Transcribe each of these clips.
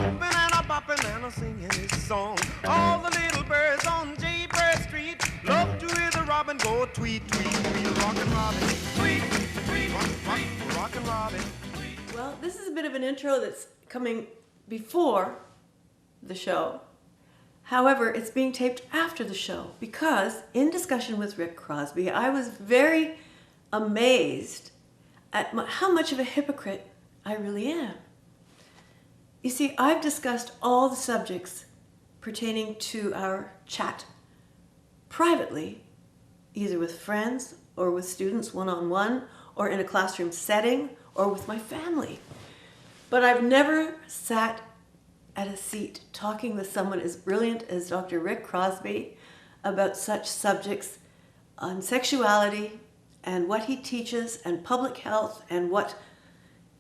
hopping and a bopping and a singing his song. All the little birds on Jaybird Street love to hear the robin go tweet, tweet, tweet, rockin' robin, tweet, tweet, rockin' robin. Well, this is a bit of an intro that's coming before the show. However, it's being taped after the show because in discussion with Rick Crosby, I was very amazed at how much of a hypocrite I really am. You see, I've discussed all the subjects pertaining to our chat privately, either with friends or with students one-on-one or in a classroom setting or with my family. But I've never sat at a seat talking with someone as brilliant as Dr. Rick Crosby about such subjects on sexuality and what he teaches and public health and what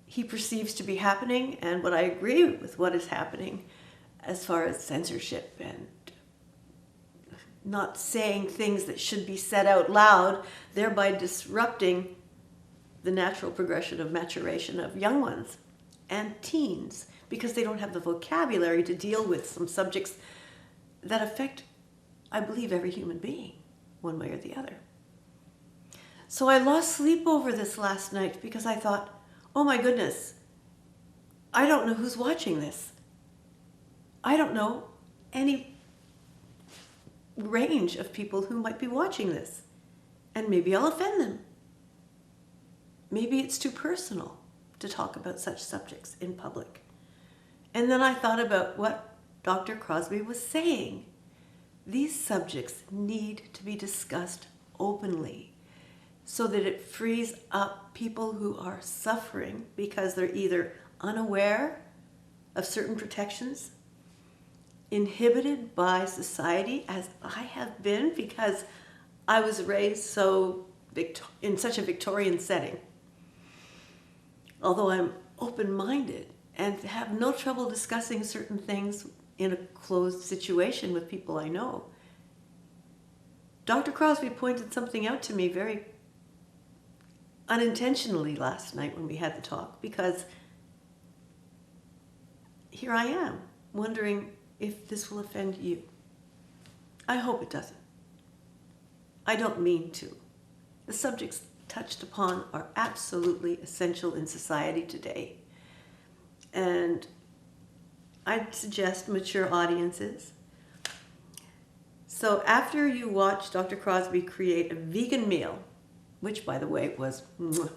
he perceives to be happening and what I agree with what is happening as far as censorship and not saying things that should be said out loud, thereby disrupting the natural progression of maturation of young ones and teens because they don't have the vocabulary to deal with some subjects that affect, I believe, every human being, one way or the other. So I lost sleep over this last night because I thought, oh my goodness, I don't know who's watching this. I don't know any range of people who might be watching this. And maybe I'll offend them. Maybe it's too personal to talk about such subjects in public. And then I thought about what Dr. Crosby was saying. These subjects need to be discussed openly so that it frees up people who are suffering because they're either unaware of certain protections, inhibited by society, as I have been because I was raised in such a Victorian setting. Although I'm open-minded and have no trouble discussing certain things in a closed situation with people I know. Dr. Crosby pointed something out to me very unintentionally last night when we had the talk, because here I am wondering if this will offend you. I hope it doesn't. I don't mean to. The subjects touched upon are absolutely essential in society today. And I'd suggest mature audiences. So after you watch Dr. Crosby create a vegan meal, which by the way was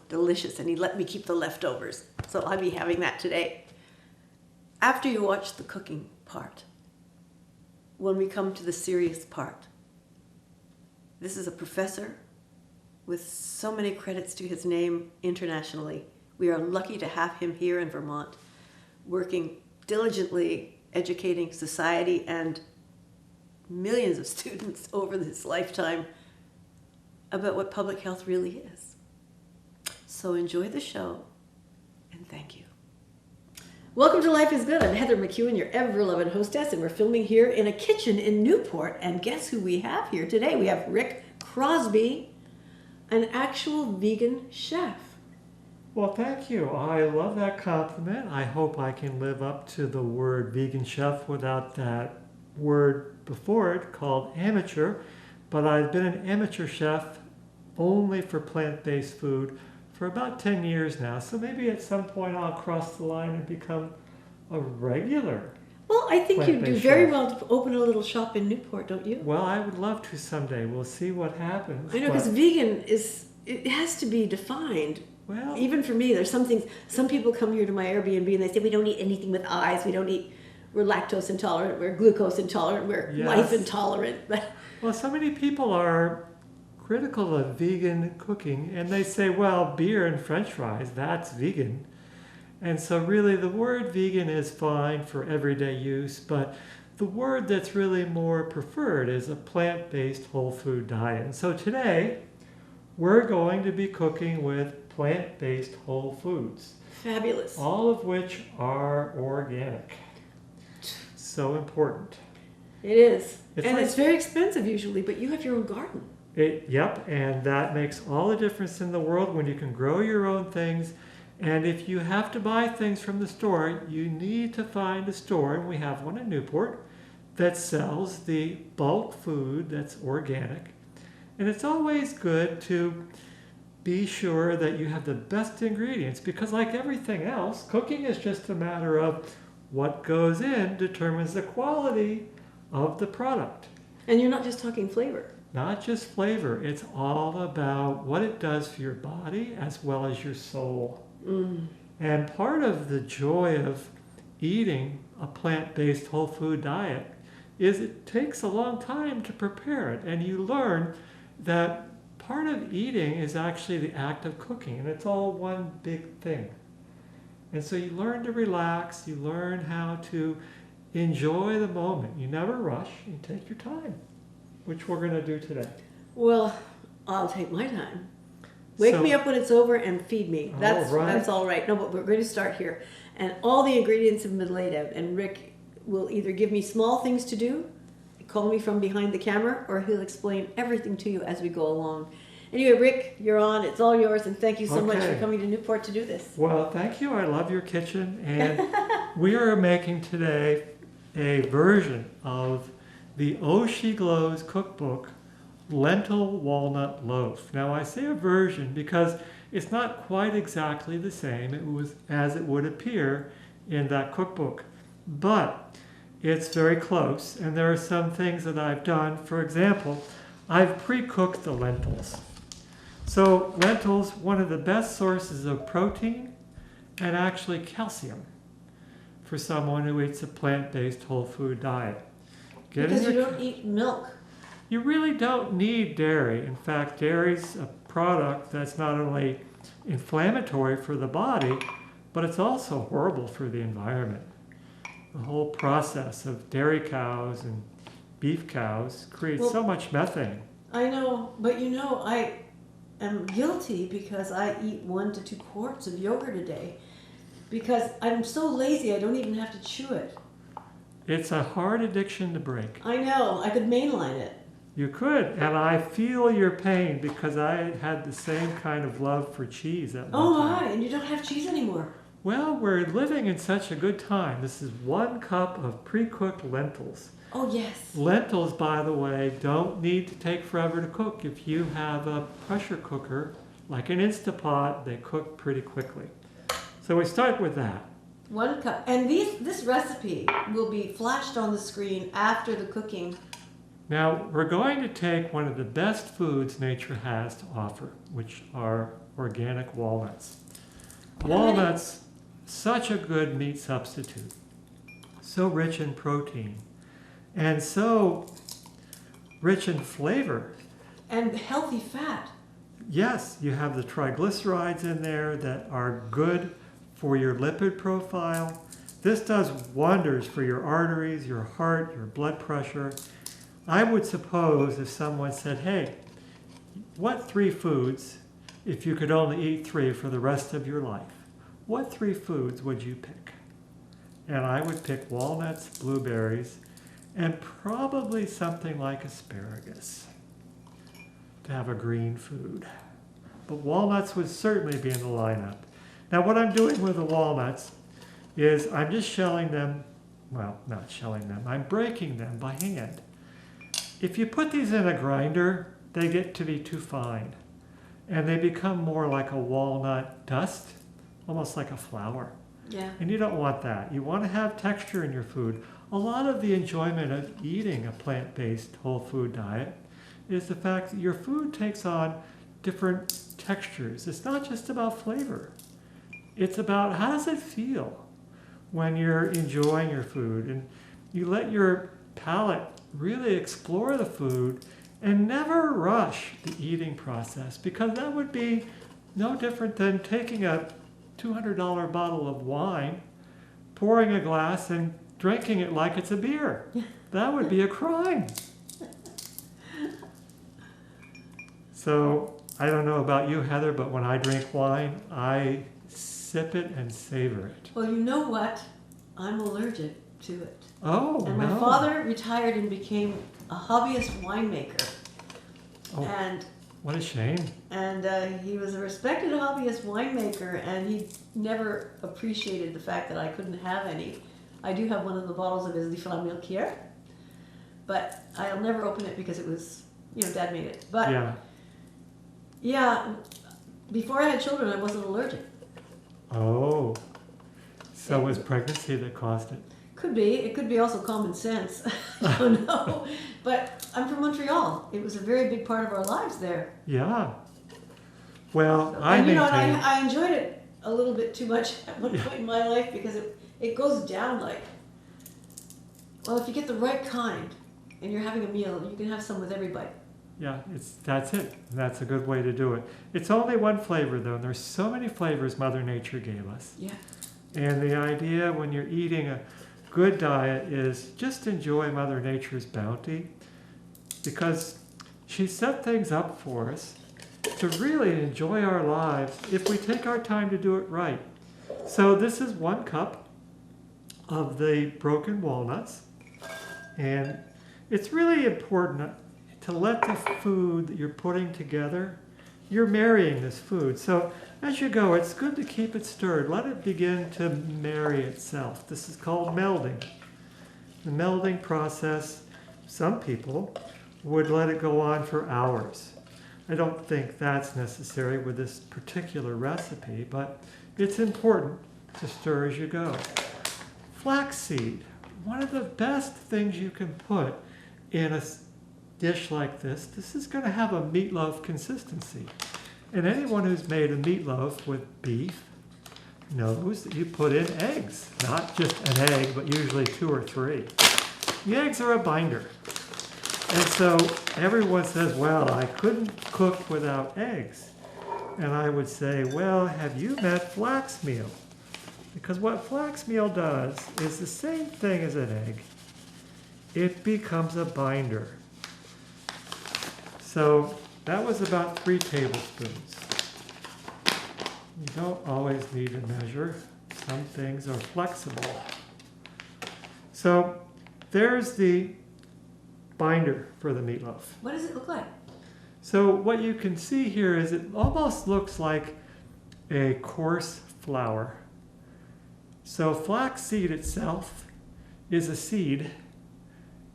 delicious, and he let me keep the leftovers, so I'll be having that today. After you watch the cooking part, when we come to the serious part, this is a professor with so many credits to his name internationally. We are lucky to have him here in Vermont, working diligently, educating society and millions of students over this lifetime about what public health really is. So enjoy the show, and thank you. Welcome to Life is Good. I'm Heather McKeown, your ever-loving hostess, and we're filming here in a kitchen in Newport. And guess who we have here today? We have Rick Crosby, an actual vegan chef. Well, thank you. I love that compliment. I hope I can live up to the word vegan chef without that word before it called amateur. But I've been an amateur chef only for plant-based food for about 10 years now. So maybe at some point I'll cross the line and become a regular. Well, I think you do very well to open a little shop in Newport, don't you? Well, I would love to someday. We'll see what happens. I know, because vegan it has to be defined. Well, even for me, there's some things, some people come here to my Airbnb and they say, we don't eat anything with eyes, we're lactose intolerant, we're glucose intolerant, we're life intolerant. Well, so many people are critical of vegan cooking, and they say, well, beer and French fries, that's vegan. And so really the word vegan is fine for everyday use, but the word that's really more preferred is a plant-based whole food diet. And so today, we're going to be cooking with plant-based whole foods. Fabulous. All of which are organic. So important. It is. It's very expensive usually, but you have your own garden. Yep, and that makes all the difference in the world when you can grow your own things And if you have to buy things from the store, you need to find a store, and we have one in Newport, that sells the bulk food that's organic. And it's always good to be sure that you have the best ingredients, because like everything else, cooking is just a matter of what goes in determines the quality of the product. And you're not just talking flavor. Not just flavor, it's all about what it does for your body as well as your soul. And part of the joy of eating a plant-based whole food diet is it takes a long time to prepare it, and you learn that part of eating is actually the act of cooking, and it's all one big thing. And so you learn to relax, you learn how to enjoy the moment. You never rush, you take your time, which we're going to do today. Well, I'll take my time. Wake me up when it's over and feed me. That's all right. No, but we're going to start here. And all the ingredients have been laid out, and Rick will either give me small things to do, call me from behind the camera, or he'll explain everything to you as we go along. Anyway, Rick, you're on. It's all yours, and thank you so much for coming to Newport to do this. Well, thank you. I love your kitchen, and we are making today a version of the Oh She Glows cookbook, Lentil Walnut Loaf. Now, I say a version because it's not quite exactly the same as it would appear in that cookbook, but it's very close, and there are some things that I've done. For example, I've pre-cooked the lentils. So lentils, one of the best sources of protein and actually calcium for someone who eats a plant-based whole food diet. Because you don't eat milk. You really don't need dairy. In fact, dairy's a product that's not only inflammatory for the body, but it's also horrible for the environment. The whole process of dairy cows and beef cows creates so much methane. I know, but I am guilty because I eat 1 to 2 quarts of yogurt a day because I'm so lazy I don't even have to chew it. It's a hard addiction to break. I know. I could mainline it. You could, and I feel your pain because I had the same kind of love for cheese at one time. Oh my, and you don't have cheese anymore. Well, we're living in such a good time. This is 1 cup of pre-cooked lentils. Oh yes. Lentils, by the way, don't need to take forever to cook. If you have a pressure cooker, like an Instapot, they cook pretty quickly. So we start with that. 1 cup. And this recipe will be flashed on the screen after the cooking. Now, we're going to take one of the best foods nature has to offer, which are organic walnuts. Walnuts, such a good meat substitute, so rich in protein, and so rich in flavor. And healthy fat. Yes, you have the triglycerides in there that are good for your lipid profile. This does wonders for your arteries, your heart, your blood pressure. I would suppose if someone said, hey, what 3 foods, if you could only eat 3 for the rest of your life, what 3 foods would you pick? And I would pick walnuts, blueberries, and probably something like asparagus to have a green food. But walnuts would certainly be in the lineup. Now what I'm doing with the walnuts is I'm just shelling them, well, not shelling them, I'm breaking them by hand. If you put these in a grinder, they get to be too fine, and they become more like a walnut dust, almost like a flour. Yeah. And you don't want that. You want to have texture in your food. A lot of the enjoyment of eating a plant-based whole food diet is the fact that your food takes on different textures. It's not just about flavor. It's about how does it feel when you're enjoying your food, and you let your palate really explore the food and never rush the eating process, because that would be no different than taking a $200 bottle of wine, pouring a glass and drinking it like it's a beer. That would be a crime. So I don't know about you, Heather, but when I drink wine, I sip it and savor it. Well, you know what? I'm allergic to it. Oh, and my father retired and became a hobbyist winemaker. Oh. And What a shame. And he was a respected hobbyist winemaker, and he never appreciated the fact that I couldn't have any. I do have one of the bottles of his Milkier, but I'll never open it because it was, Dad made it. But yeah, before I had children, I wasn't allergic. Oh, so it was pregnancy that caused it? Could be. It could be also common sense. I don't know. But I'm from Montreal. It was a very big part of our lives there. Yeah. Well, I enjoyed it a little bit too much at one point in my life because it goes down like, well, if you get the right kind and you're having a meal, you can have some with every bite. Yeah, that's it. That's a good way to do it. It's only one flavor, though, and there's so many flavors Mother Nature gave us. Yeah. And the idea when you're eating a good diet is just enjoy Mother Nature's bounty, because she set things up for us to really enjoy our lives if we take our time to do it right. So this is 1 cup of the broken walnuts, and it's really important to let the food that you're putting together, you're marrying this food. So as you go, it's good to keep it stirred. Let it begin to marry itself. This is called melding. The melding process, some people would let it go on for hours. I don't think that's necessary with this particular recipe, but it's important to stir as you go. Flaxseed, one of the best things you can put in a dish like this. This is going to have a meatloaf consistency. And anyone who's made a meatloaf with beef knows that you put in eggs. Not just an egg, but usually 2 or 3. The eggs are a binder. And so everyone says, well, I couldn't cook without eggs. And I would say, well, have you met flax meal? Because what flax meal does is the same thing as an egg. It becomes a binder. So that was about 3 tablespoons. You don't always need to measure. Some things are flexible. So there's the binder for the meatloaf. What does it look like? So what you can see here is it almost looks like a coarse flour. So flaxseed itself is a seed,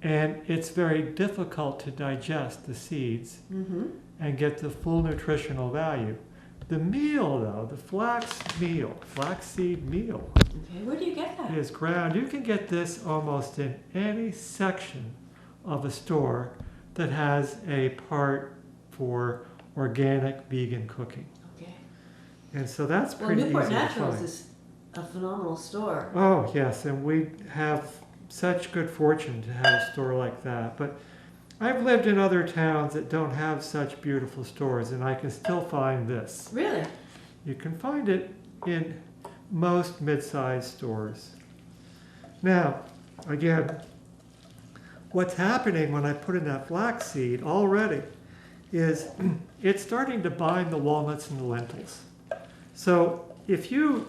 and it's very difficult to digest the seeds and get the full nutritional value. The meal, though, the flaxseed meal, Okay, where do you get that? is ground. You can get this almost in any section of a store that has a part for organic vegan cooking. Okay. And so that's pretty easy to Newport Naturals find. is a phenomenal store. Oh, yes, and we have such good fortune to have a store like that. But I've lived in other towns that don't have such beautiful stores, and I can still find this. Really? You can find it in most mid-sized stores. Now, again, what's happening when I put in that flaxseed already is it's starting to bind the walnuts and the lentils. So if you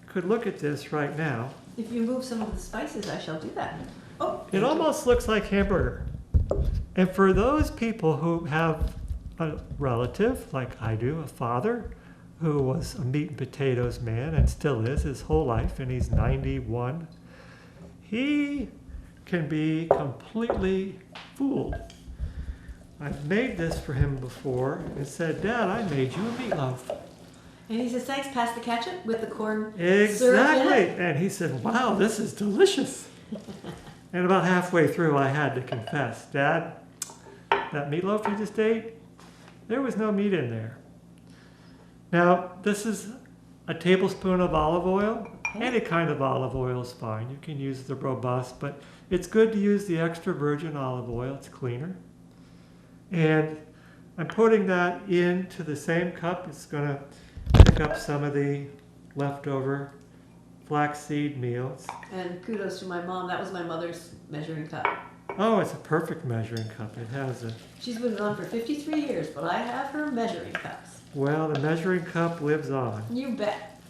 could look at this right now, If you move some of the spices, I shall do that. Oh, it almost looks like hamburger. And for those people who have a relative, like I do, a father, who was a meat and potatoes man and still is his whole life, and he's 91, he can be completely fooled. I've made this for him before and said, Dad, I made you a meatloaf. And he says, thanks, pass the ketchup with the corn syrup in Exactly. it. And he said, wow, this is delicious. And about halfway through, I had to confess, Dad, that meatloaf you just ate, there was no meat in there. Now, this is a tablespoon of olive oil. Okay. Any kind of olive oil is fine. You can use the robust, but it's good to use the extra virgin olive oil. It's cleaner. And I'm putting that into the same cup. It's going to pick up some of the leftover flaxseed meal. And kudos to my mom. That was my mother's measuring cup. Oh, it's a perfect measuring cup. It has a, She's been gone for 53 years, but I have her measuring cups. well, the measuring cup lives on. You bet.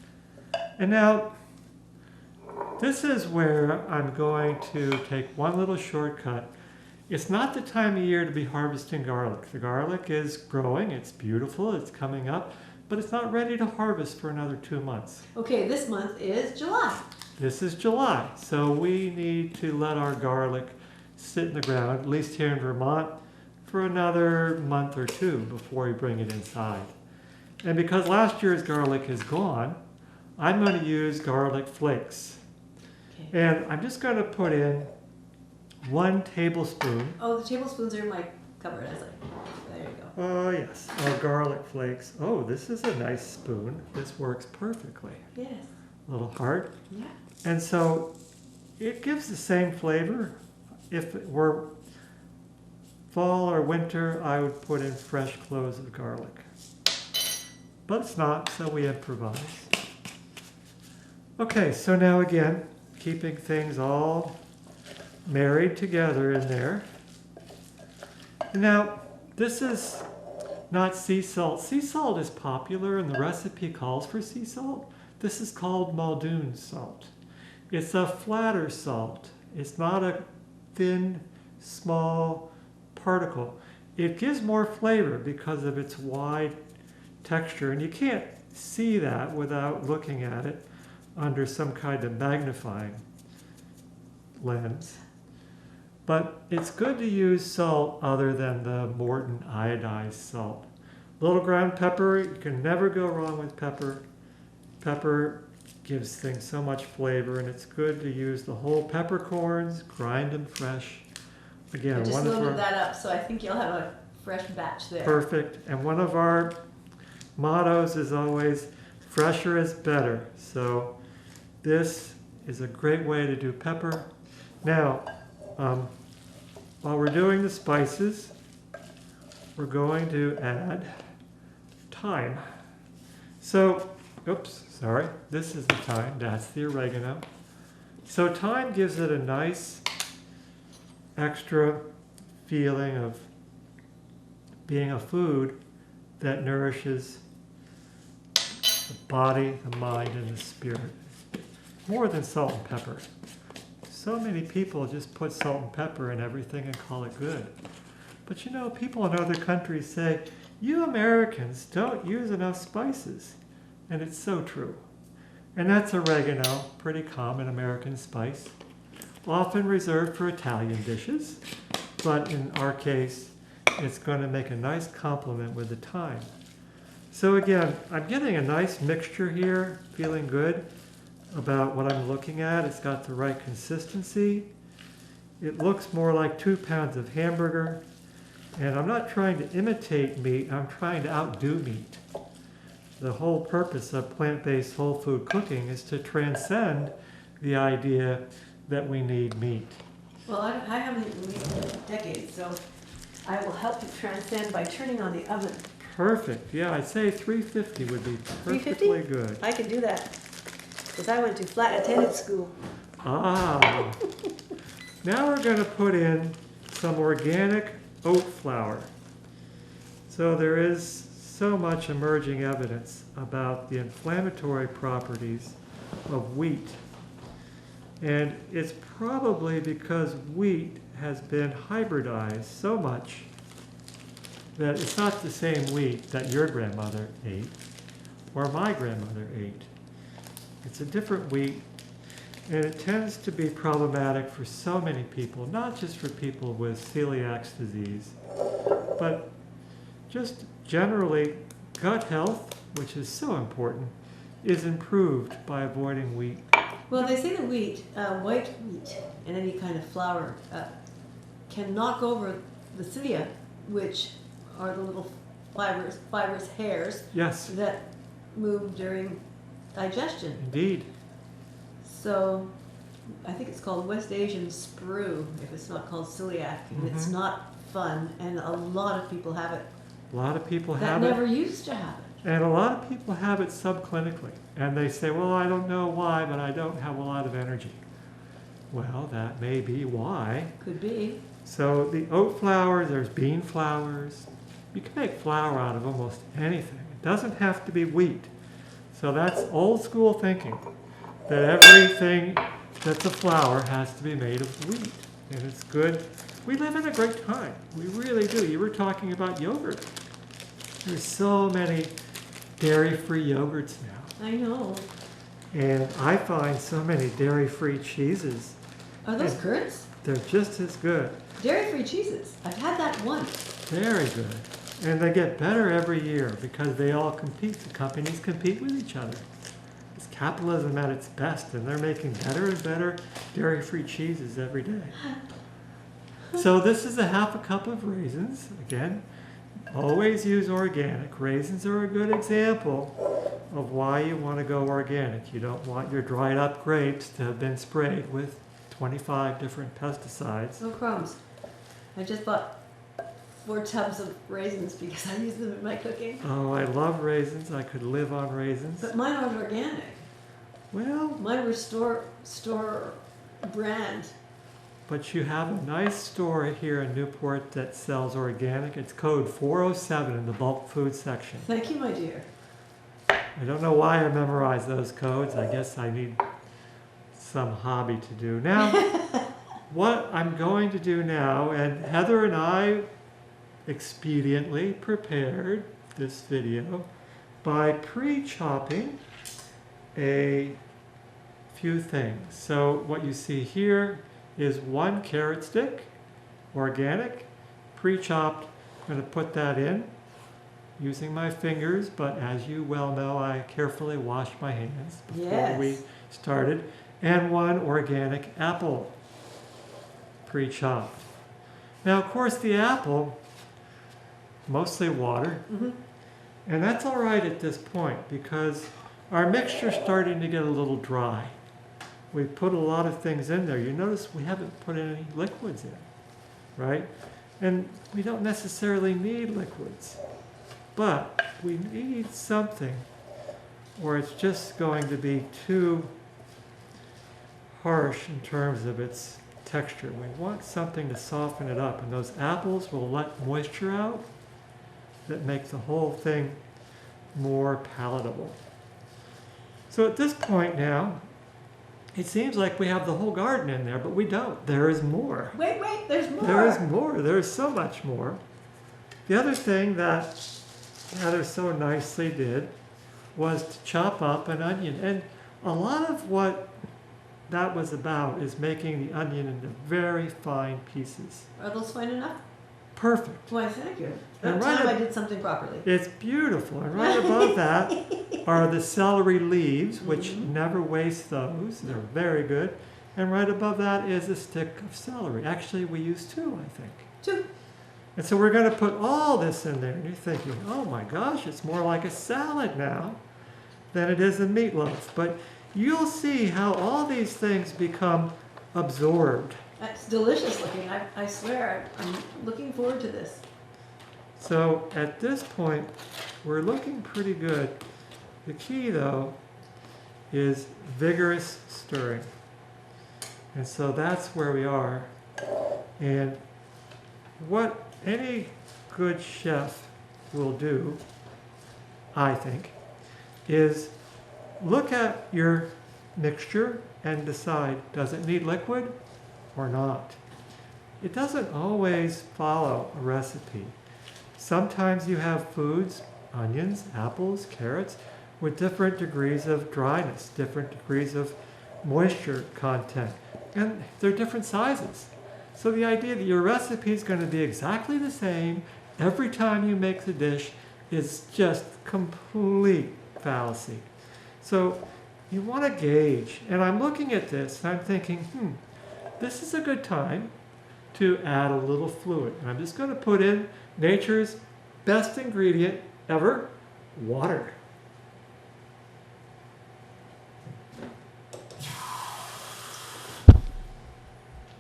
And now, this is where I'm going to take one little shortcut It's not the time of year to be harvesting garlic. The garlic is growing, it's beautiful, it's coming up, but it's not ready to harvest for another 2 months. Okay, this month is July. This is July, so we need to let our garlic sit in the ground, at least here in Vermont, for another month or two before we bring it inside. And because last year's garlic is gone, I'm going to use garlic flakes. Okay. And I'm just going to put in 1 tablespoon. Oh, the tablespoons are in my cupboard. I was like, there you go. Oh, yes, of garlic flakes. Oh, this is a nice spoon. This works perfectly. Yes. A little hard. Yeah. And so it gives the same flavor. If it were fall or winter, I would put in fresh cloves of garlic. But it's not, so we improvise. Okay, so now again, keeping things all married together in there. Now, this is not sea salt. Sea salt is popular and the recipe calls for sea salt. This is called Muldoon salt. It's a flatter salt. It's not a thin, small particle. It gives more flavor because of its wide texture, and you can't see that without looking at it under some kind of magnifying lens. But it's good to use salt other than the Morton iodized salt. Little ground pepper, you can never go wrong with pepper. Pepper gives things so much flavor, and it's good to use the whole peppercorns, grind them fresh. Again, I just one of loaded our that up, so I think you'll have a fresh batch there. perfect, and one of our mottos is always fresher is better. So this is a great way to do pepper. Now, while we're doing the spices, we're going to add thyme. So, oops, sorry, this is the thyme, that's the oregano. So thyme gives it a nice extra feeling of being a food that nourishes the body, the mind, and the spirit. More than salt and pepper. So many people just put salt and pepper in everything and call it good. But you know, people in other countries say, you Americans don't use enough spices. And it's so true. And that's oregano, pretty common American spice. Often reserved for Italian dishes, but in our case, it's going to make a nice complement with the thyme. So again, I'm getting a nice mixture here, feeling good about what I'm looking at. It's got the right consistency. It looks more like 2 pounds of hamburger. And I'm not trying to imitate meat, I'm trying to outdo meat. The whole purpose of plant-based whole food cooking is to transcend the idea that we need meat. Well, I haven't eaten meat in decades, so I will help you transcend by turning on the oven. Perfect. Yeah, I'd say 350 would be 350? perfectly good. I can do that, because I went to flat attendant school. Ah. Now we're going to put in some organic oat flour. So there is so much emerging evidence about the inflammatory properties of wheat. And it's probably because wheat has been hybridized so much that it's not the same wheat that your grandmother ate or my grandmother ate. It's a different wheat, and it tends to be problematic for so many people, not just for people with celiac disease, but just generally gut health, which is so important, is improved by avoiding wheat. Well, they say the wheat, white wheat, and any kind of flour can knock over the cilia, which are the little fibrous hairs Yes, that move during digestion. indeed. So I think it's called West Asian sprue, if it's not called celiac, and it's Mhm. not fun, and a lot of people have it A lot of people that have never it, used to have it. and a lot of people have it subclinically. And they say, well, I don't know why, but I don't have a lot of energy. Well, that may be why. Could be. So the oat flour, there's bean flours. You can make flour out of almost anything. It doesn't have to be wheat. So that's old school thinking, that everything that's a flour has to be made of wheat. And it's good we live in a great time. We really do. You were talking about yogurt. There's so many dairy-free yogurts now. I know. And I find so many dairy-free cheeses. Are those curds? They're just as good. Dairy-free cheeses. I've had that once. Very good. And they get better every year because they all compete. The companies compete with each other. It's capitalism at its best, and they're making better and better dairy-free cheeses every day. So this is a half a cup of raisins. Again, always use organic. Raisins are a good example of why you want to go organic. You don't want your dried up grapes to have been sprayed with 25 different pesticides. No crumbs. I just bought 4 tubs of raisins because I use them in my cooking. Oh, I love raisins. I could live on raisins. But mine aren't organic. Well, Mine were store brand. but you have a nice store here in Newport that sells organic. It's code 407 in the bulk food section. Thank you, my dear. I don't know why I memorized those codes. I guess I need some hobby to do. Now, what I'm going to do now, and Heather and I expediently prepared this video by pre-chopping a few things. So what you see here is 1 carrot stick, organic, pre-chopped. I'm going to put that in using my fingers, but as you well know, I carefully washed my hands before we started. And 1 organic apple, pre-chopped. Now, of course, the apple, mostly water, and that's all right at this point because our mixture's starting to get a little dry. We've put a lot of things in there. You notice we haven't put any liquids in, right? And we don't necessarily need liquids, but we need something or it's just going to be too harsh in terms of its texture. We want something to soften it up, and those apples will let moisture out that makes the whole thing more palatable. So at this point now, it seems like we have the whole garden in there, but we don't. There is more. Wait, there's more. There is more. There is so much more. The other thing that Heather so nicely did was to chop up an onion. And a lot of what that was about is making the onion into very fine pieces. Are those fine enough? Perfect. Why, thank you. And That right time ab- I did something properly. It's beautiful. And right above that are the celery leaves, which never waste those. They're very good. And right above that is a stick of celery. Actually, we use 2, I think. 2. And so we're going to put all this in there. And you're thinking, oh my gosh, it's more like a salad now than it is a meatloaf. But you'll see how all these things become absorbed. That's delicious looking. I swear, I'm looking forward to this. So at this point, we're looking pretty good. The key, though, is vigorous stirring. And so that's where we are. And what any good chef will do, I think, is look at your mixture and decide, does it need liquid or not? It doesn't always follow a recipe. Sometimes you have foods, onions, apples, carrots, with different degrees of dryness, different degrees of moisture content, and they're different sizes. So the idea that your recipe is going to be exactly the same every time you make the dish is just complete fallacy. So you want to gauge, and I'm looking at this and I'm thinking, this is a good time to add a little fluid. And I'm just going to put in nature's best ingredient ever, water.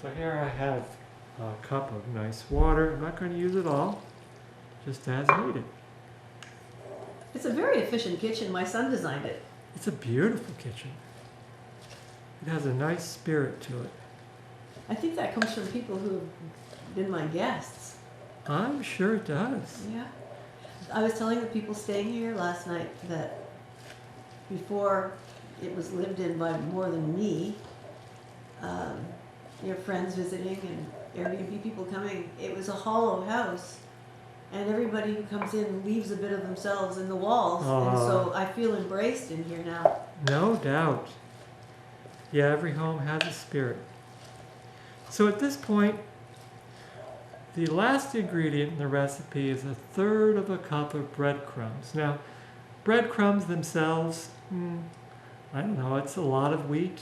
So here I have a cup of nice water. I'm not going to use it all, just as needed. It's a very efficient kitchen. My son designed it. It's a beautiful kitchen. It has a nice spirit to it. I think that comes from people who have been my guests. I'm sure it does. Yeah. I was telling the people staying here last night that before it was lived in by more than me, your friends visiting and Airbnb people coming, it was a hollow house. And everybody who comes in leaves a bit of themselves in the walls. And so I feel embraced in here now. No doubt. Yeah, every home has a spirit. So at this point, the last ingredient in the recipe is 1/3 cup of breadcrumbs. Now, breadcrumbs themselves, I don't know, it's a lot of wheat.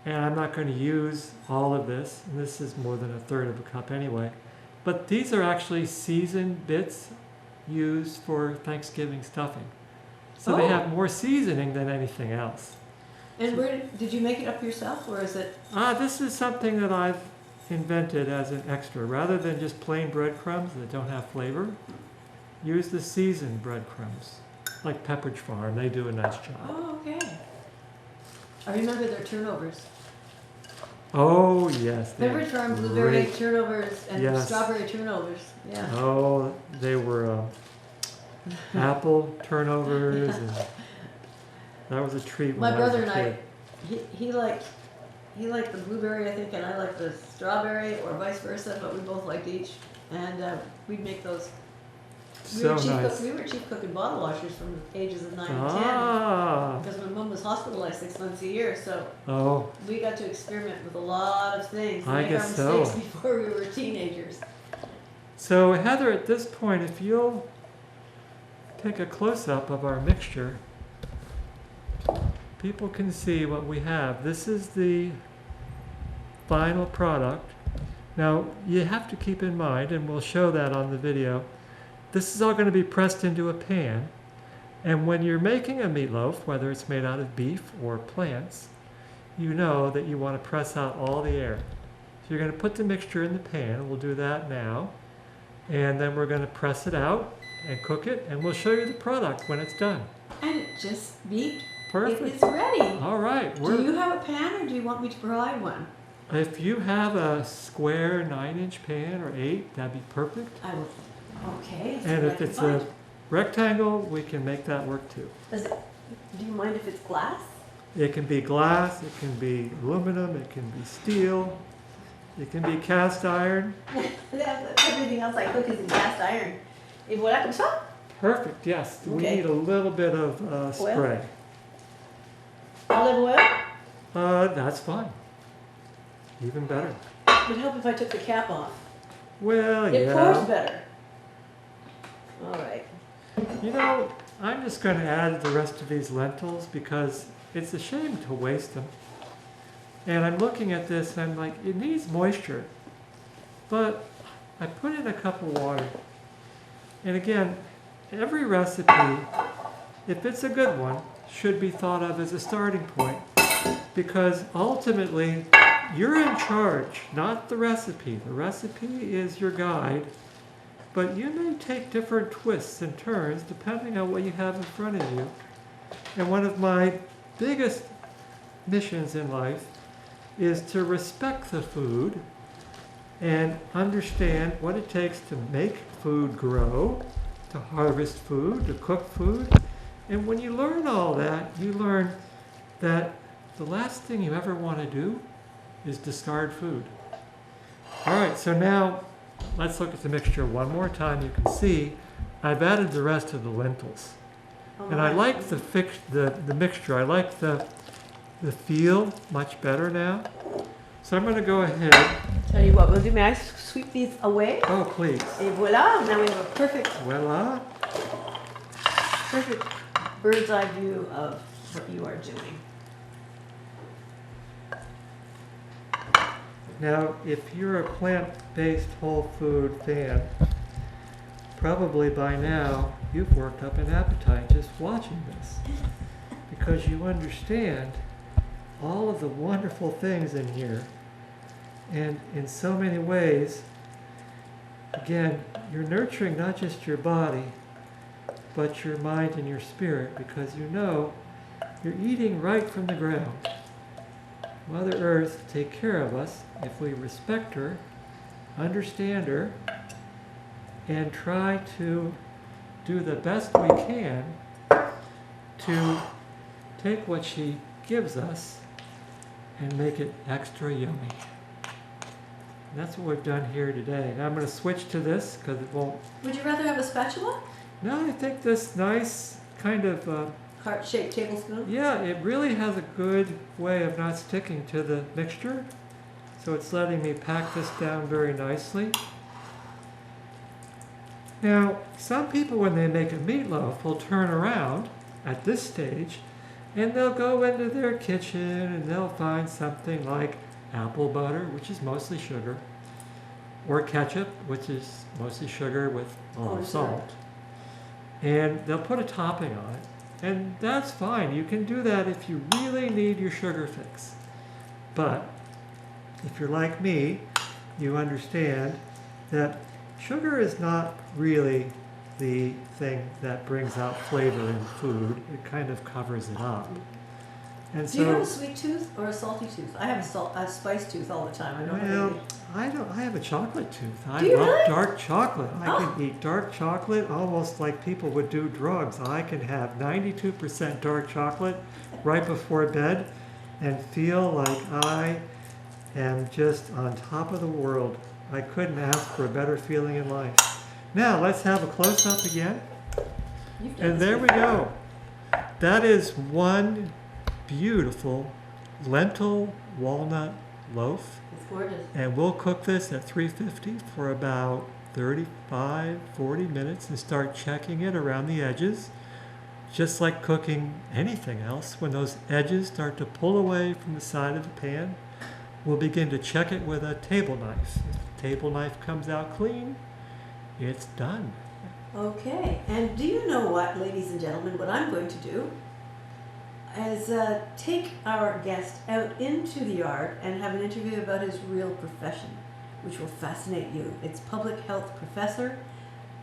And I'm not going to use all of this. And this is more than 1/3 cup anyway. But these are actually seasoned bits used for Thanksgiving stuffing. So they have more seasoning than anything else. And where did you make it up yourself, or is it? This is something that I've invented as an extra. Rather than just plain breadcrumbs that don't have flavor, use the seasoned breadcrumbs. Like Pepperidge Farm, they do a nice job. Oh, okay. I remember their turnovers. Oh, yes. Pepperidge Farm blueberry turnovers and strawberry turnovers. Yeah. Oh, they were apple turnovers. And that was a treat. My when I was brother a and kid. he liked the blueberry, I think, and I liked the strawberry, or vice versa, but we both liked each. And we'd make those. So nice. We were chief cook and bottle washers from the ages of 9 and 10. Because my mom was hospitalized 6 months a year, so we got to experiment with a lot of things. I make guess our mistakes so. before we were teenagers. So Heather, at this point, if you'll take a close-up of our mixture, people can see what we have. This is the final product. Now, you have to keep in mind, and we'll show that on the video, this is all going to be pressed into a pan. And when you're making a meatloaf, whether it's made out of beef or plants, you know that you want to press out all the air. So you're going to put the mixture in the pan. We'll do that now. And then we're going to press it out and cook it, and we'll show you the product when it's done. And it just beeped. Perfect. It's ready. All right. Do you have a pan, or do you want me to provide one? If you have a square 9-inch pan or 8, that'd be perfect. I will. Okay. And if it's a rectangle, we can make that work too. Do you mind if it's glass? It can be glass, it can be aluminum, it can be steel, it can be cast iron. Everything else I cook is in cast iron. Et voilà comme ça? Perfect, yes. Okay. We need a little bit of spray. Olive oil? That's fine. Even better. It would help if I took the cap off. Well, It pours better. All right. You know, I'm just going to add the rest of these lentils because it's a shame to waste them. And I'm looking at this and I'm like, it needs moisture. But I put in a cup of water. And again, every recipe, if it's a good one, should be thought of as a starting point. Because ultimately, you're in charge, not the recipe. The recipe is your guide. But you may take different twists and turns depending on what you have in front of you. And one of my biggest missions in life is to respect the food and understand what it takes to make food grow, to harvest food, to cook food. And when you learn all that, you learn that the last thing you ever want to do is discard food. All right, so now let's look at the mixture one more time. You can see I've added the rest of the lentils. And I like the mixture. I like the feel much better now. So I'm going to go ahead. Tell you what, we'll do. May I sweep these away? Oh, please. Et voila, now we have a perfect bird's eye view of what you are doing. Now, if you're a plant-based whole food fan, probably by now you've worked up an appetite just watching this, because you understand all of the wonderful things in here. And in so many ways, again, you're nurturing not just your body, but your mind and your spirit, because you know you're eating right from the ground. Mother Earth take care of us if we respect her, understand her, and try to do the best we can to take what she gives us and make it extra yummy. And that's what we've done here today. Now I'm going to switch to this because it won't. Would you rather have a spatula? No, I think this nice kind of, Heart-shaped tablespoon? yeah, it really has a good way of not sticking to the mixture. So it's letting me pack this down very nicely. Now, some people when they make a meatloaf will turn around at this stage and they'll go into their kitchen and they'll find something like apple butter, which is mostly sugar, or ketchup, which is mostly sugar with a little salt. And they'll put a topping on it. And that's fine. You can do that if you really need your sugar fix. But if you're like me, you understand that sugar is not really the thing that brings out flavor in food. It kind of covers it up. And Do you have a sweet tooth or a salty tooth? I have a spice tooth all the time. I don't have any. I have a chocolate tooth. I Do you love really? dark chocolate. I Oh. can eat dark chocolate almost like people would do drugs. I can have 92% dark chocolate right before bed and feel like I am just on top of the world. I couldn't ask for a better feeling in life. Now let's have a close-up again. You've done And this there we before. go. That is one beautiful lentil walnut loaf. It's gorgeous. And we'll cook this at 350 for about 35, 40 minutes and start checking it around the edges. Just like cooking anything else, when those edges start to pull away from the side of the pan, we'll begin to check it with a table knife. If the table knife comes out clean, it's done. Okay, and do you know what, ladies and gentlemen, what I'm going to do is take our guest out into the yard and have an interview about his real profession, which will fascinate you. It's public health professor,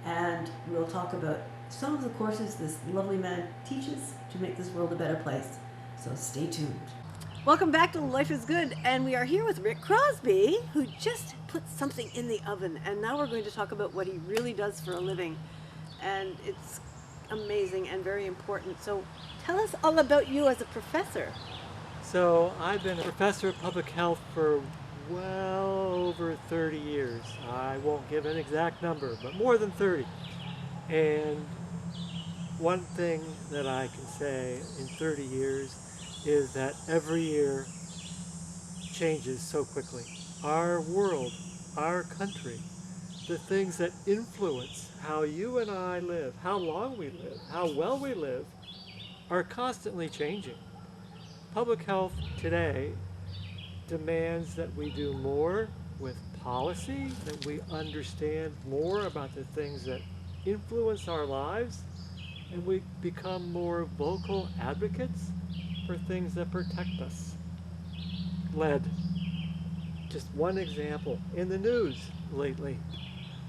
and we'll talk about some of the courses this lovely man teaches to make this world a better place. So stay tuned. Welcome back to Life is Good, and we are here with Rick Crosby, who just put something in the oven, and now we're going to talk about what he really does for a living, and it's amazing and very important. So tell us all about you as a professor. So I've been a professor of public health for well over 30 years. I won't give an exact number, but more than 30. And one thing that I can say in 30 years is that every year changes so quickly. Our world, our country, the things that influence how you and I live, how long we live, how well we live, are constantly changing. Public health today demands that we do more with policy, that we understand more about the things that influence our lives, and we become more vocal advocates for things that protect us. Lead, just one example, in the news lately.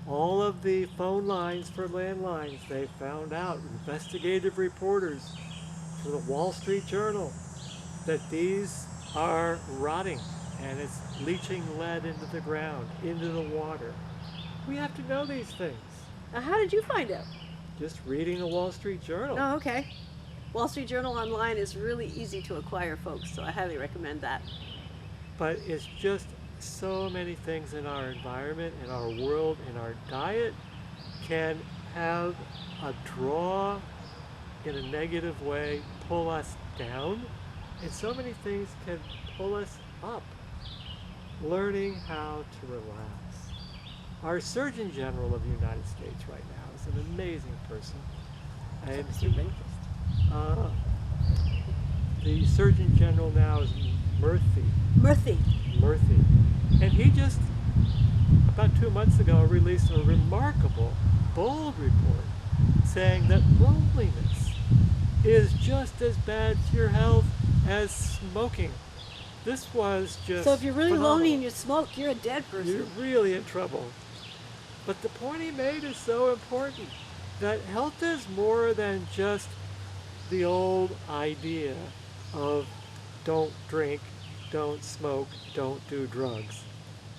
All of the phone lines for landlines, they found out, investigative reporters for the Wall Street Journal, that these are rotting and it's leaching lead into the ground, into the water. We have to know these things. Now, how did you find out? Just reading the Wall Street Journal. Oh, okay. Wall Street Journal online is really easy to acquire, folks, so I highly recommend that. But it's just so many things in our environment, in our world, in our diet can have a draw in a negative way, pull us down, and so many things can pull us up. Learning how to relax. Our Surgeon General of the United States right now is an amazing person. And the Surgeon General now is Murthy. And he just, about 2 months ago, released a remarkable, bold report saying that loneliness is just as bad for your health as smoking. This was just So if you're really phenomenal. lonely and you smoke, you're a dead person. You're really in trouble. But the point he made is so important, that health is more than just the old idea of don't drink, don't smoke, don't do drugs.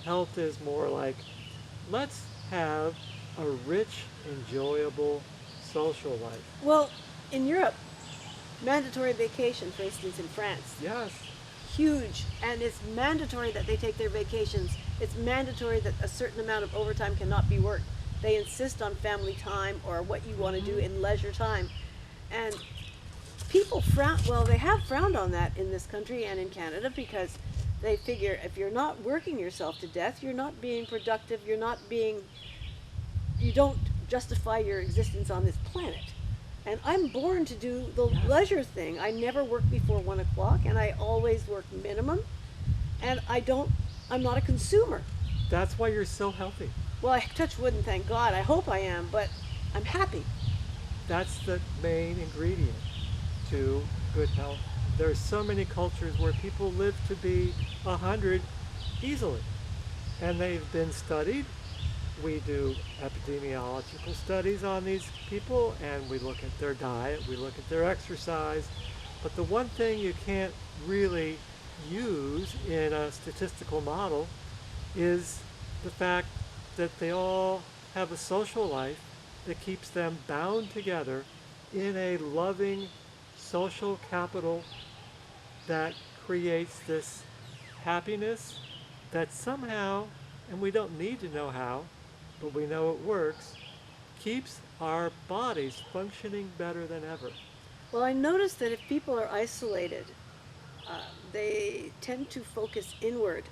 Health is more like, let's have a rich, enjoyable social life. Well, in Europe, mandatory vacation, for instance, in France, Yes. huge, and it's mandatory that they take their vacations. It's mandatory that a certain amount of overtime cannot be worked. They insist on family time or what you want to do in leisure time. And people frown, well, they have frowned on that in this country and in Canada, because they figure if you're not working yourself to death, you're not being productive, you don't justify your existence on this planet. And I'm born to do the leisure thing. I never work before 1 o'clock, and I always work minimum, and I'm not a consumer. That's why you're so healthy. Well, I touch wood and thank God. I hope I am, but I'm happy. That's the main ingredient to good health. There are so many cultures where people live to be 100 easily, and they've been studied. We do epidemiological studies on these people, and we look at their diet, we look at their exercise. But the one thing you can't really use in a statistical model is the fact that they all have a social life that keeps them bound together in a loving social capital that creates this happiness that somehow, and we don't need to know how, but we know it works, keeps our bodies functioning better than ever. Well, I noticed that if people are isolated, they tend to focus inward,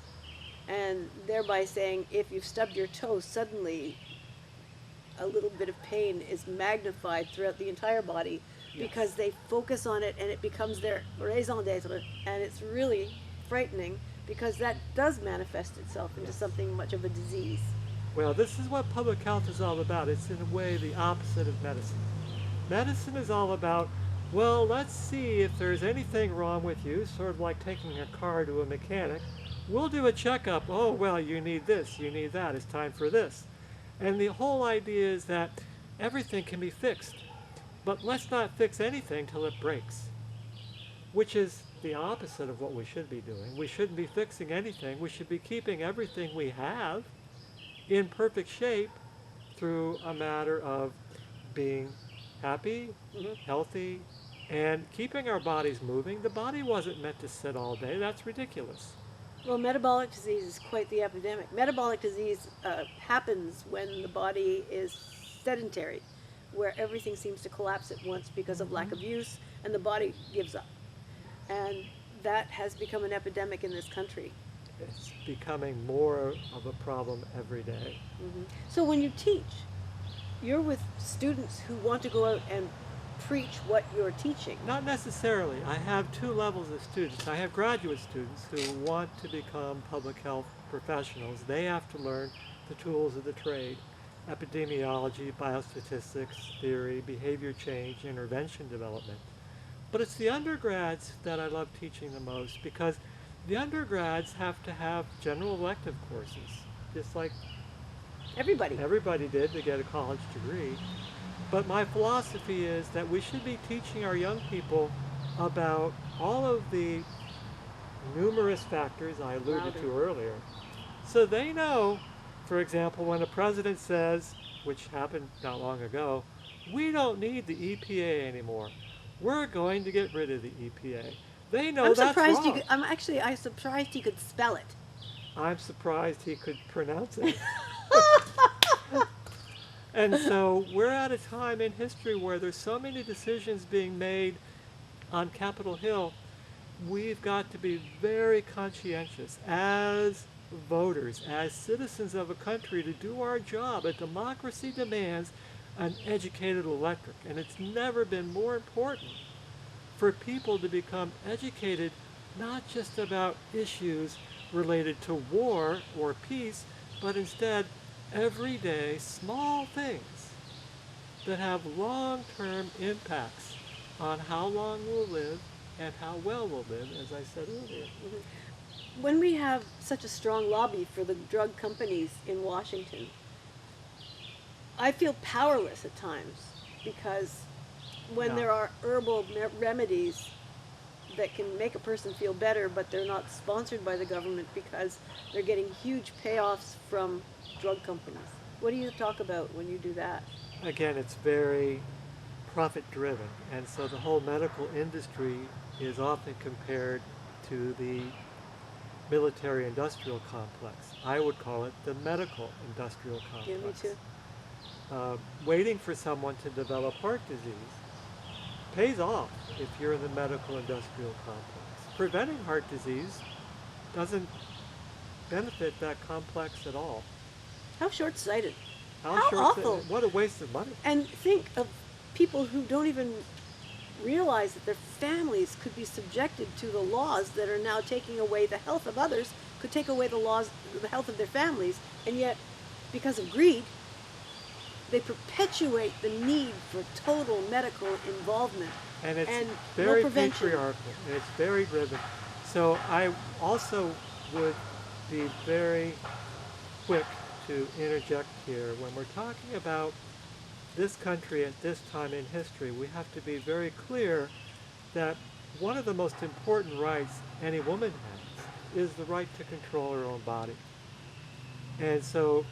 and thereby saying if you've stubbed your toe, suddenly a little bit of pain is magnified throughout the entire body, because they focus on it and it becomes their raison d'etre, and it's really frightening because that does manifest itself into something much of a disease. Well, this is what public health is all about. It's in a way the opposite of medicine. Medicine is all about, well, let's see if there's anything wrong with you, sort of like taking a car to a mechanic. We'll do a checkup. Oh, well, you need this, you need that, it's time for this. And the whole idea is that everything can be fixed, but let's not fix anything till it breaks, which is the opposite of what we should be doing. We shouldn't be fixing anything. We should be keeping everything we have in perfect shape through a matter of being happy, healthy, and keeping our bodies moving. The body wasn't meant to sit all day. That's ridiculous. Well, metabolic disease is quite the epidemic. Metabolic disease happens when the body is sedentary, where everything seems to collapse at once because of lack of use, and the body gives up. And that has become an epidemic in this country. It's becoming more of a problem every day. So when you teach, you're with students who want to go out and preach what you're teaching. Not necessarily. I have two levels of students. I have graduate students who want to become public health professionals. They have to learn the tools of the trade: epidemiology, biostatistics, theory, behavior change, intervention development. But it's the undergrads that I love teaching the most, because the undergrads have to have general elective courses, just like everybody did to get a college degree. But my philosophy is that we should be teaching our young people about all of the numerous factors I alluded to earlier, so they know, for example, when a president says, which happened not long ago, we don't need the EPA anymore, we're going to get rid of the EPA. They know that's wrong. I'm surprised he could spell it. I'm surprised he could pronounce it. And so we're at a time in history where there's so many decisions being made on Capitol Hill. We've got to be very conscientious as voters, as citizens of a country, to do our job. A democracy demands an educated electorate, and it's never been more important for people to become educated, not just about issues related to war or peace, but instead everyday small things that have long-term impacts on how long we'll live and how well we'll live, as I said earlier. When we have such a strong lobby for the drug companies in Washington, I feel powerless at times, because when there are herbal remedies that can make a person feel better, but they're not sponsored by the government because they're getting huge payoffs from drug companies. What do you talk about when you do that? Again, it's very profit driven, and so the whole medical industry is often compared to the military-industrial complex. I would call it the medical-industrial complex. Yeah, me too. Waiting for someone to develop heart disease pays off if you're in the medical-industrial complex. Preventing heart disease doesn't benefit that complex at all. How short-sighted. How awful. What a waste of money. And think of people who don't even realize that their families could be subjected to the laws that are now taking away the health of others, could take away the health of their families, and yet, because of greed, they perpetuate the need for total medical involvement. And it's and very no prevention. patriarchal, and it's very driven. So I also would be very quick to interject here. When we're talking about this country at this time in history, we have to be very clear that one of the most important rights any woman has is the right to control her own body. And so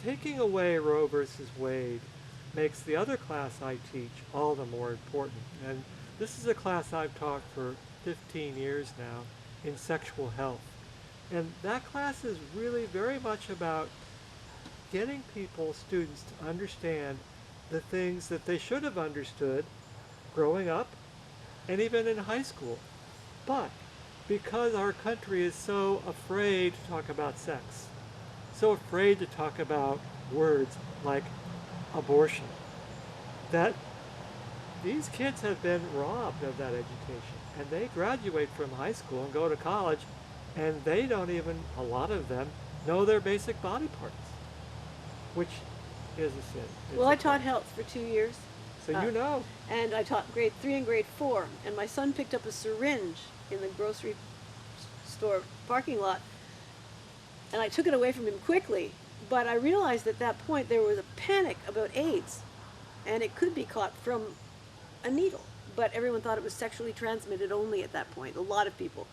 taking away Roe versus Wade makes the other class I teach all the more important. And this is a class I've taught for 15 years now in sexual health. And that class is really very much about getting people, students, to understand the things that they should have understood growing up and even in high school. But because our country is so afraid to talk about sex, so afraid to talk about words like abortion, that these kids have been robbed of that education. And they graduate from high school and go to college, and they don't even, a lot of them, know their basic body parts, which is a sin. Well, I taught health for 2 years. So you know. And I taught grade 3 and grade 4. And my son picked up a syringe in the grocery store parking lot. And I took it away from him quickly. But I realized at that point there was a panic about AIDS. And it could be caught from a needle. But everyone thought it was sexually transmitted only at that point, a lot of people.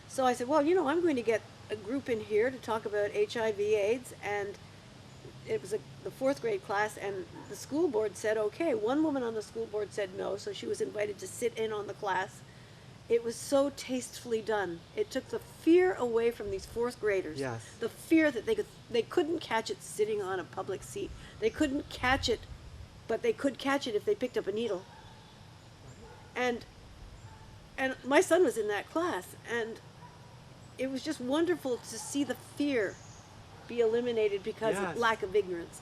So I said, well, you know, I'm going to get a group in here to talk about HIV, AIDS, and it was the 4th grade class, and the school board said okay. One woman on the school board said no, so she was invited to sit in on the class. It was so tastefully done. It took the fear away from these 4th graders. Yes. The fear that they couldn't catch it sitting on a public seat. They couldn't catch it, but they could catch it if they picked up a needle. And my son was in that class, and it was just wonderful to see the fear be eliminated because Yes. of lack of ignorance.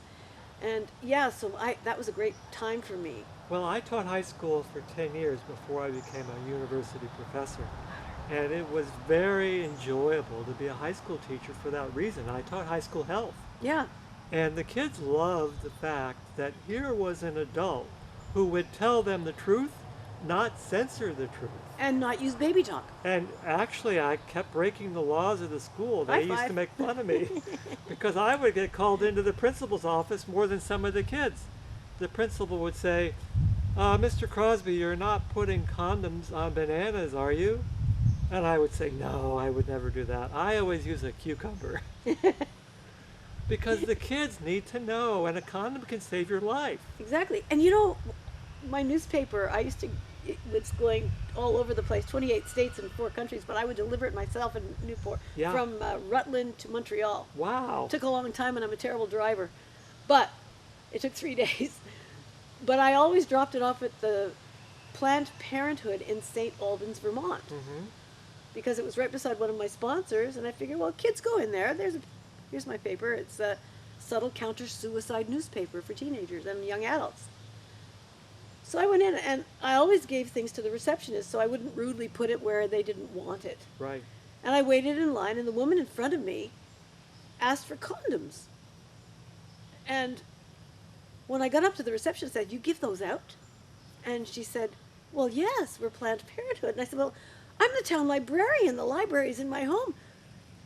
And yeah, so that was a great time for me. Well, I taught high school for 10 years before I became a university professor. And it was very enjoyable to be a high school teacher for that reason. I taught high school health. Yeah. And the kids loved the fact that here was an adult who would tell them the truth, not censor the truth. And not use baby talk. And actually, I kept breaking the laws of the school. They High used five. to make fun of me because I would get called into the principal's office more than some of the kids. The principal would say, Mr. Crosby, you're not putting condoms on bananas, are you? And I would say, no, I would never do that. I always use a cucumber. Because the kids need to know, and a condom can save your life. Exactly. And you know, my newspaper, it's going all over the place, 28 states and 4 countries, but I would deliver it myself in Newport, Yeah. from Rutland to Montreal. Wow. It took a long time, and I'm a terrible driver. But it took 3 days. But I always dropped it off at the Planned Parenthood in St. Albans, Vermont. Mm-hmm. Because it was right beside one of my sponsors, and I figured, well, kids go in there. Here's my paper. It's a subtle counter-suicide newspaper for teenagers and young adults. So I went in, and I always gave things to the receptionist so I wouldn't rudely put it where they didn't want it. Right. And I waited in line, and the woman in front of me asked for condoms. And when I got up to the reception, I said, you give those out? And she said, well, yes, we're Planned Parenthood. And I said, well, I'm the town librarian. The library's in my home.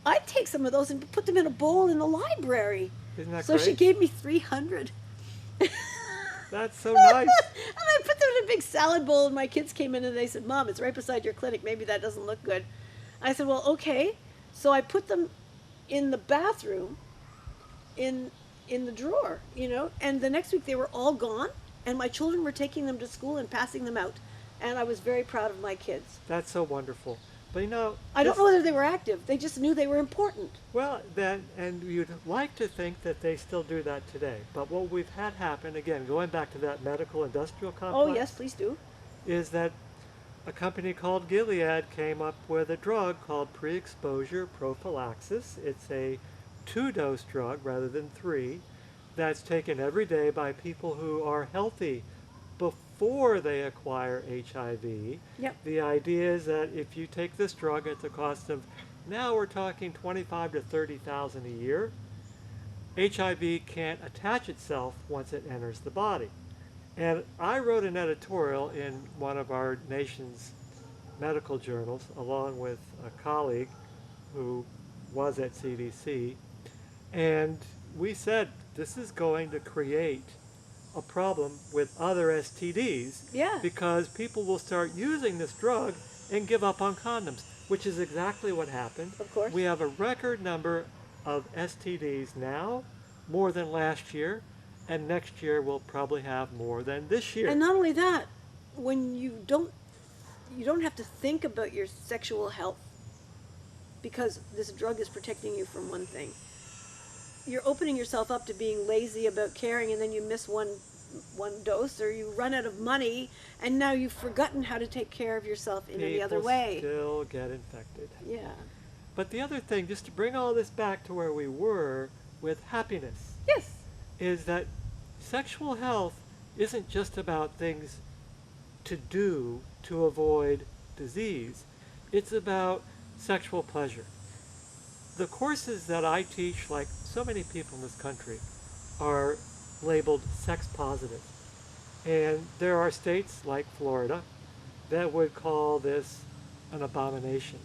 I'd take some of those and put them in a bowl in the library. Isn't that so great? she gave me 300. That's so nice. And I put them in a big salad bowl, and my kids came in and they said, Mom, it's right beside your clinic. Maybe that doesn't look good. I said, well, okay. So I put them in the bathroom in the drawer, you know, and the next week they were all gone, and my children were taking them to school and passing them out. And I was very proud of my kids. That's so wonderful. But I don't know whether they were active. They just knew they were important. well, then, and you'd like to think that they still do that today. But what we've had happen, again, going back to that medical industrial complex, Oh, yes, please do. is that a company called Gilead came up with a drug called pre-exposure prophylaxis. It's a 2-dose drug rather than 3 that's taken every day by people who are healthy before they acquire HIV. Yep. The idea is that if you take this drug at the cost of, now we're talking 25 to 30,000 a year, HIV can't attach itself once it enters the body. And I wrote an editorial in one of our nation's medical journals along with a colleague who was at CDC, and we said this is going to create a problem with other STDs, Yeah. because people will start using this drug and give up on condoms, which is exactly what happened. Of course. We have a record number of STDs now, more than last year, and next year we'll probably have more than this year. And not only that, when you don't have to think about your sexual health because this drug is protecting you from one thing. You're opening yourself up to being lazy about caring, and then you miss one dose, or you run out of money, and now you've forgotten how to take care of yourself in any other way. People still get infected. Yeah. But the other thing, just to bring all this back to where we were with happiness, Yes. is that sexual health isn't just about things to do to avoid disease. It's about sexual pleasure. The courses that I teach, like so many people in this country, are labeled sex positive. And there are states like Florida that would call this an abomination.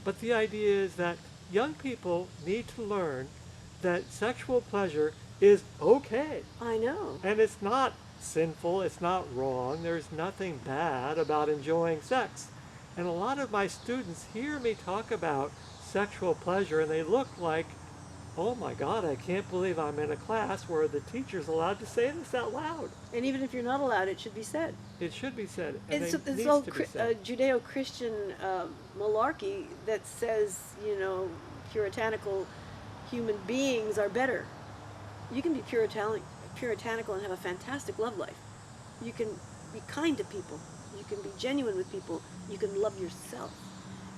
But the idea is that young people need to learn that sexual pleasure is okay. I know. And it's not sinful, it's not wrong, there's nothing bad about enjoying sex. And a lot of my students hear me talk about sexual pleasure and they look like, oh my God, I can't believe I'm in a class where the teacher's allowed to say this out loud. And even if you're not allowed, it should be said. It should be said. And It's it this needs whole to be said. Judeo-Christian malarkey that says, puritanical human beings are better. You can be puritanical and have a fantastic love life. You can be kind to people. You can be genuine with people. You can love yourself.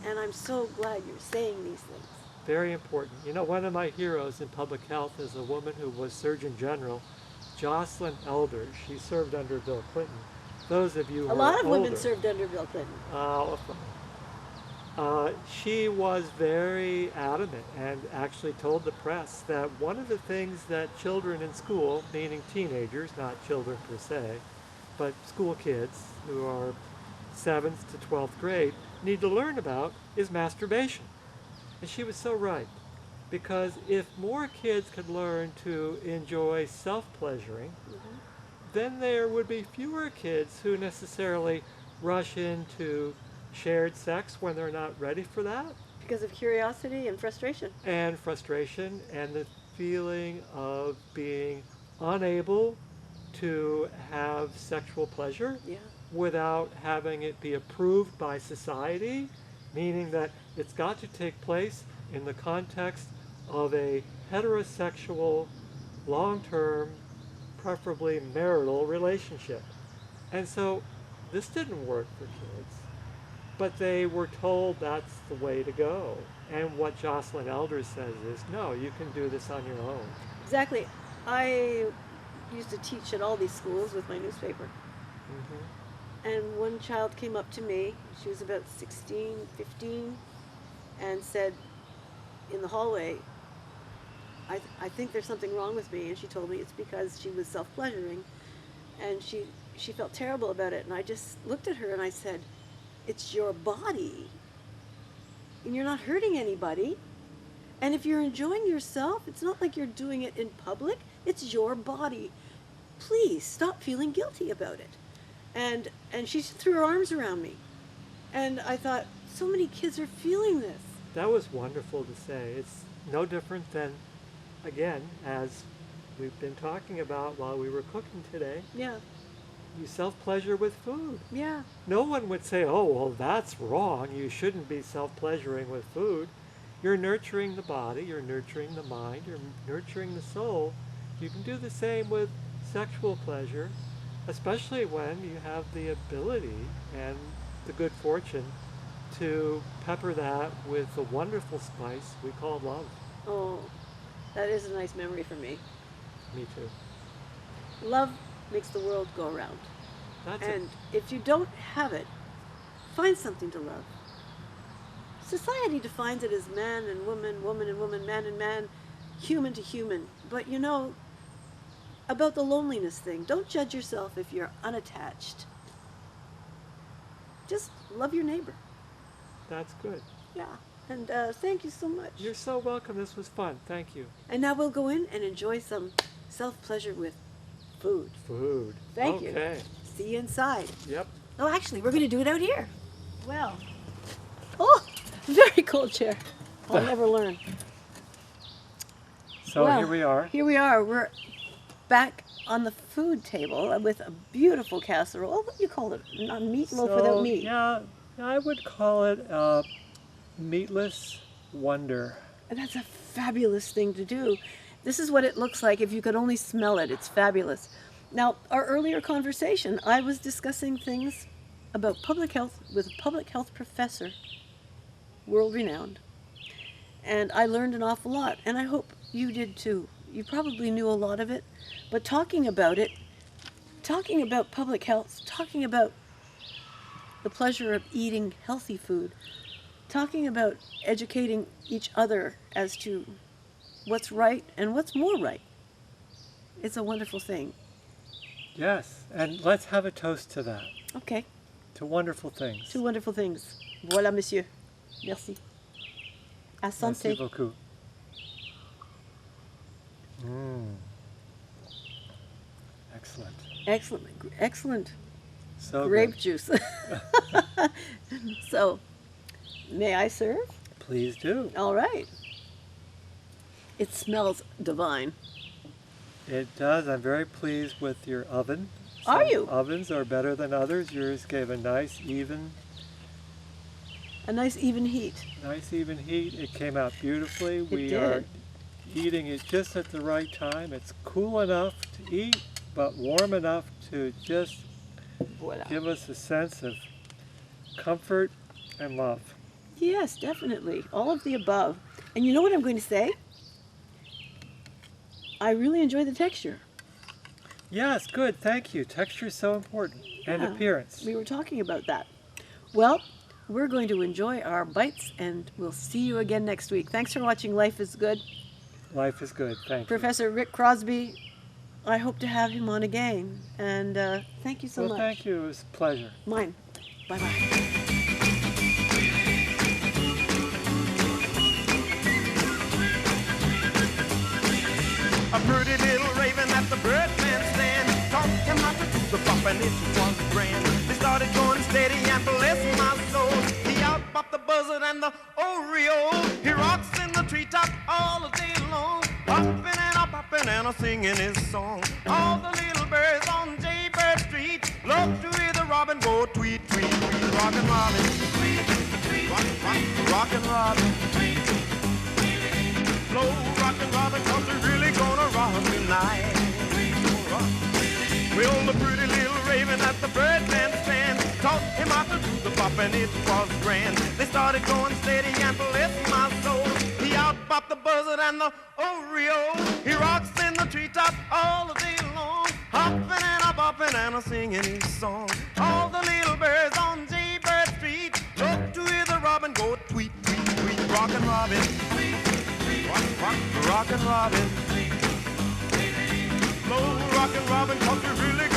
And I'm so glad you're saying these things. Very important. One of my heroes in public health is a woman who was Surgeon General, Jocelyn Elder. She served under Bill Clinton. Those of you who A lot are of older, women served under Bill Clinton. She was very adamant and actually told the press that one of the things that children in school, meaning teenagers, not children per se, but school kids who are 7th to 12th grade, need to learn about is masturbation. And she was so right, because if more kids could learn to enjoy self-pleasuring, then there would be fewer kids who necessarily rush into shared sex when they're not ready for that. Because of curiosity and frustration. And frustration and the feeling of being unable to have sexual pleasure Yeah. without having it be approved by society, meaning that it's got to take place in the context of a heterosexual, long-term, preferably marital relationship. And so this didn't work for kids, but they were told that's the way to go. And what Jocelyn Elder says is, no, you can do this on your own. Exactly. I used to teach at all these schools with my newspaper. And one child came up to me, she was about 16, 15, and said in the hallway, I think there's something wrong with me. And she told me it's because she was self-pleasuring. And she felt terrible about it. And I just looked at her and I said, it's your body. And you're not hurting anybody. And if you're enjoying yourself, it's not like you're doing it in public. It's your body. Please stop feeling guilty about it. And she threw her arms around me. And I thought, so many kids are feeling this. That was wonderful to say. It's no different than, again, as we've been talking about while we were cooking today, Yeah. You self-pleasure with food. Yeah. No one would say, oh, well, that's wrong. You shouldn't be self-pleasuring with food. You're nurturing the body, you're nurturing the mind, you're nurturing the soul. You can do the same with sexual pleasure, especially when you have the ability and the good fortune to pepper that with the wonderful spice we call love. Oh, that is a nice memory for me. Me too. Love makes the world go around. That's And if you don't have it, find something to love. Society defines it as man and woman, woman and woman, man and man, human to human. But you know, about the loneliness thing, don't judge yourself if you're unattached. Just love your neighbor. That's good. Yeah. And thank you so much. You're so welcome. This was fun. Thank you. And now we'll go in and enjoy some self-pleasure with food. Food. Thank you. Okay. See you inside. Yep. Oh, actually, we're going to do it out here. Well. Oh, very cold chair. I'll never learn. So Well, here we are. Here we are. We're back on the food table with a beautiful casserole. What do you call it? A meatloaf without meat. Yeah, I would call it a meatless wonder. And that's a fabulous thing to do. This is what it looks like if you could only smell it. It's fabulous. Now, our earlier conversation, I was discussing things about public health with a public health professor, world-renowned. And I learned an awful lot, and I hope you did too. You probably knew a lot of it, but talking about it, talking about public health, talking about the pleasure of eating healthy food, talking about educating each other as to what's right and what's more right. It's a wonderful thing. Yes, and let's have a toast to that, Okay, to wonderful things. two wonderful things. Voilà, monsieur. Merci. À Merci santé. beaucoup. Excellent. Excellent, excellent So grape good. juice. So, may I serve? Please do. All right. It smells divine. It does. I'm very pleased with your oven. Are Some you? Ovens are better than others. Yours gave a nice even A nice even heat. heat. It came out beautifully. We did. are eating it just at the right time. It's cool enough to eat, but warm enough to just Voilà. give us a sense of comfort and love. Yes, definitely. All of the above. And you know what I'm going to say? I really enjoy the texture. Yes, good. Thank you. Texture is so important. And Yeah, appearance. We were talking about that. Well, we're going to enjoy our bites and we'll see you again next week. Thanks for watching Life is Good. Life is good. Thank you. Professor Rick Crosby, I hope to have him on again. And thank you so Well, much. thank you. It was a pleasure. Mine. Bye-bye. A pretty little raven at the birdman stand taught him how to do the bop and it was grand. They started going steady and bless my soul. He out-bopped the buzzard and the oriole. He rocks in the treetop all the day long, hopping and a-bopping and a-singing his song. All the little birds on Jaybird Street love to hear the robin go tweet, tweet, tweet. Rockin' Robin, tweet, tweet, rockin' Robin, tweet, tweet. Slow rockin' Robin, 'cause we're really gonna rock tonight. Well, the pretty little raven at the birdman stand taught him how to do the bop and it was grand. They started going steady and bless my soul. He out-bopped the buzzard and the oriole. He rocks in the treetop all the day long, hopping and a-bopping and a-singing his song. All the little birds on Jaybird Street love to hear the robin go tweet, tweet, tweet. Rockin' Robin, tweet, tweet, rockin' Robin, slow rockin' Robin, 'cause we really